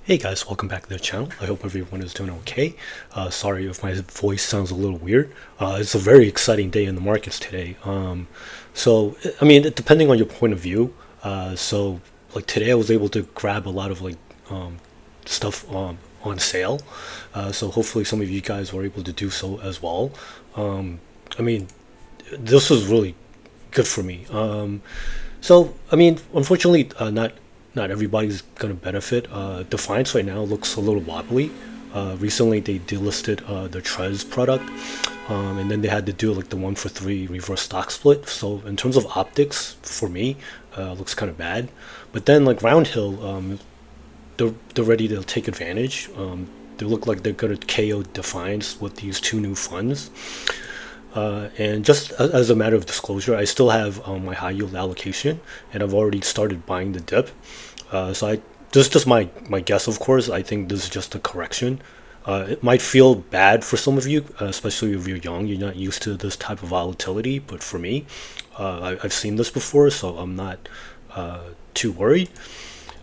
Hey guys, welcome back to the channel. I hope everyone is doing okay. Sorry if my voice sounds a little weird. It's a very exciting day in the markets today. Depending on your point of view, like today I was able to grab a lot of stuff on sale. So hopefully some of you guys were able to do so as well. Um, I mean, this was really good for me. Unfortunately, not everybody's gonna benefit. Defiance right now looks a little wobbly. Recently, they delisted their Trez product, and then they had to do like the 1-for-3 reverse stock split. So in terms of optics, for me, looks kind of bad. But then like Roundhill, they're ready to take advantage. They look like they're gonna KO Defiance with these two new funds. And just as a matter of disclosure, I still have my high yield allocation, and I've already started buying the dip. This is just my guess, of course. I think this is just a correction. It might feel bad for some of you, especially if you're young. You're not used to this type of volatility, but for me, I've seen this before, so I'm not too worried.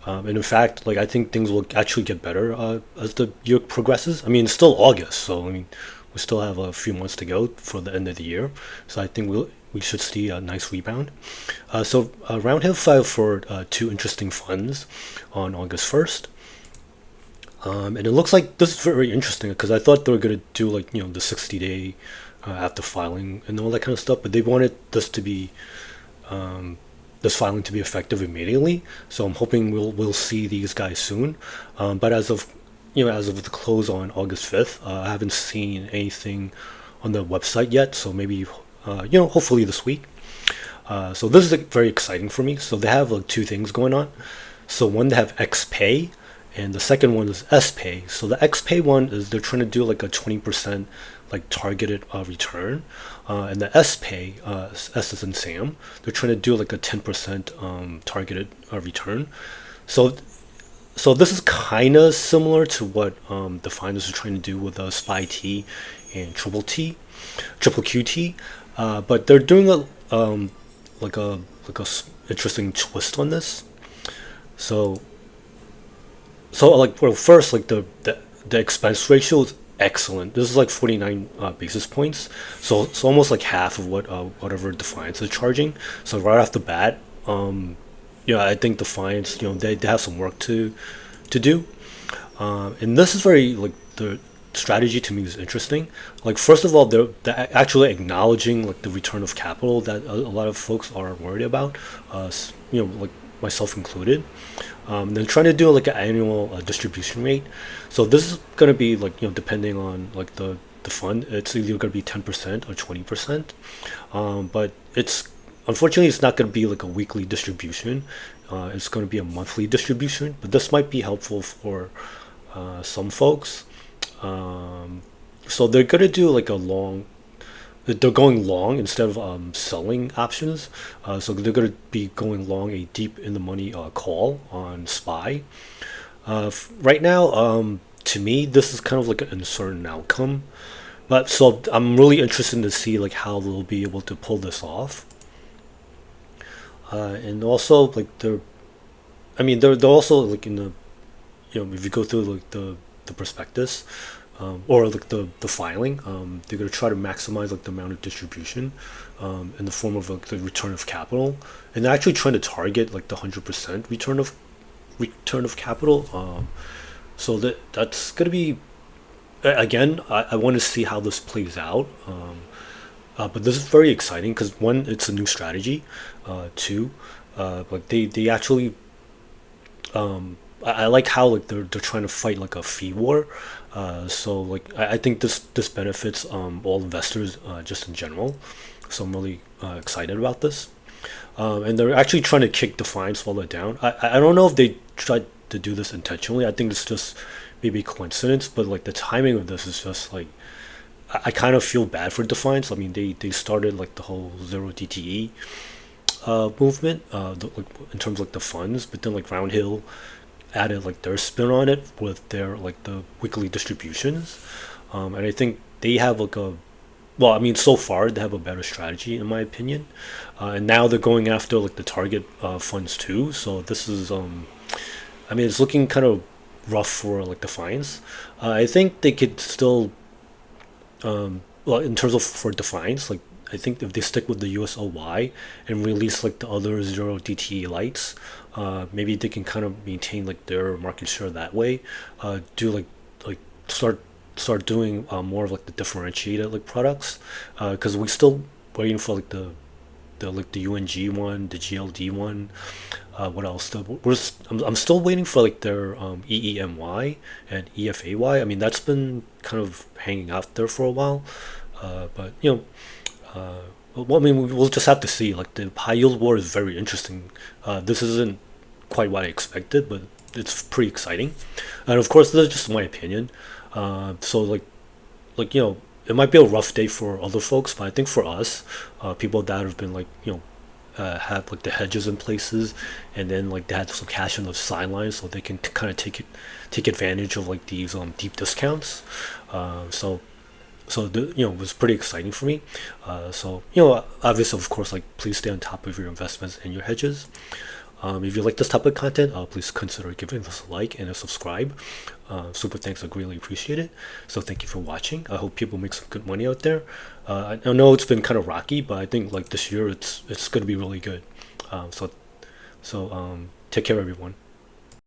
And in fact, like I think things will actually get better as the year progresses. I mean, it's still August, so I mean, we still have a few months to go for the end of the year. So I think we should see a nice rebound. Roundhill filed for two interesting funds on August 1st. And it looks like this is very interesting because I thought they were going to do like, the 60-day after filing and all that kind of stuff, but they wanted this filing to be effective immediately. So I'm hoping we'll see these guys soon. But as of the close on August 5th, I haven't seen anything on the website yet. So maybe hopefully this week. So this is very exciting for me. So they have like two things going on. So one, they have XPAY, and the second one is SPAY. So the XPAY one is they're trying to do like a 20% like targeted return, and the SPAY, S is in Sam, they're trying to do like a 10% targeted return. So so this is kind of similar to what the finders are trying to do with SPYT and triple QT, but they're doing like a interesting twist on this. So well, first, like the expense ratio is excellent. This is like 49 basis points, so it's almost like half of what whatever Defiance is charging. So right off the bat, I think Defiance, they have some work to do. And this is very like the strategy to me is interesting. Like first of all, they're actually acknowledging like the return of capital that a lot of folks are worried about. Like myself included. Then trying to do like an annual distribution rate. So this is gonna be like depending on like the fund, it's either gonna be 10% or 20%. But it's unfortunately it's not gonna be like a weekly distribution. It's gonna be a monthly distribution. But this might be helpful for some folks. So they're gonna do like a long. They're going long instead of selling options. So they're going to be going long a deep in the money call on SPY. Right now, to me, this is kind of like an uncertain outcome. But so I'm really interested to see like how they'll be able to pull this off. And also like they're also like in the if you go through like the prospectus, or like the filing, they're going to try to maximize like the amount of distribution in the form of like the return of capital, and they're actually trying to target like the 100% return of capital. So that's going to be again, I want to see how this plays out. But this is very exciting because one, it's a new strategy. Two, like they actually I like how like they're trying to fight like a fee war. So like I think this benefits all investors just in general. So I'm really excited about this. And they're actually trying to kick Defiance while they're down. I don't know if they tried to do this intentionally. I think it's just maybe coincidence, but like the timing of this is just like I kind of feel bad for Defiance. I mean they started like the whole zero DTE movement, like in terms of like the funds, but then like Roundhill added like their spin on it with their like the weekly distributions, and I think they have like a well, I mean, so far they have a better strategy in my opinion, and now they're going after like the target funds too. So this is I mean, it's looking kind of rough for like Defiance. I think they could still, well, in terms of for Defiance, like I think if they stick with the USOY and release like the other zero DTE lights, maybe they can kind of maintain like their market share that way. Do like start doing more of like the differentiated like products, because we still waiting for like the UNG one, the GLD one. What else? I'm still waiting for like their EEMY and EFAY. I mean, that's been kind of hanging out there for a while. But well, I mean, we'll just have to see. Like the high yield war is very interesting. This isn't quite what I expected, but it's pretty exciting. And of course, that's just my opinion. So it might be a rough day for other folks, but I think for us, people that have been like had like the hedges in places, and then like they had some cash on the sidelines, so they can kind of take advantage of like these deep discounts. So it was pretty exciting for me. Obviously, of course, like please stay on top of your investments and your hedges. If you like this type of content, please consider giving us a like and a subscribe. Super thanks, I greatly appreciate it. So thank you for watching. I hope people make some good money out there. I know it's been kind of rocky, but I think like this year it's going to be really good. Take care, everyone.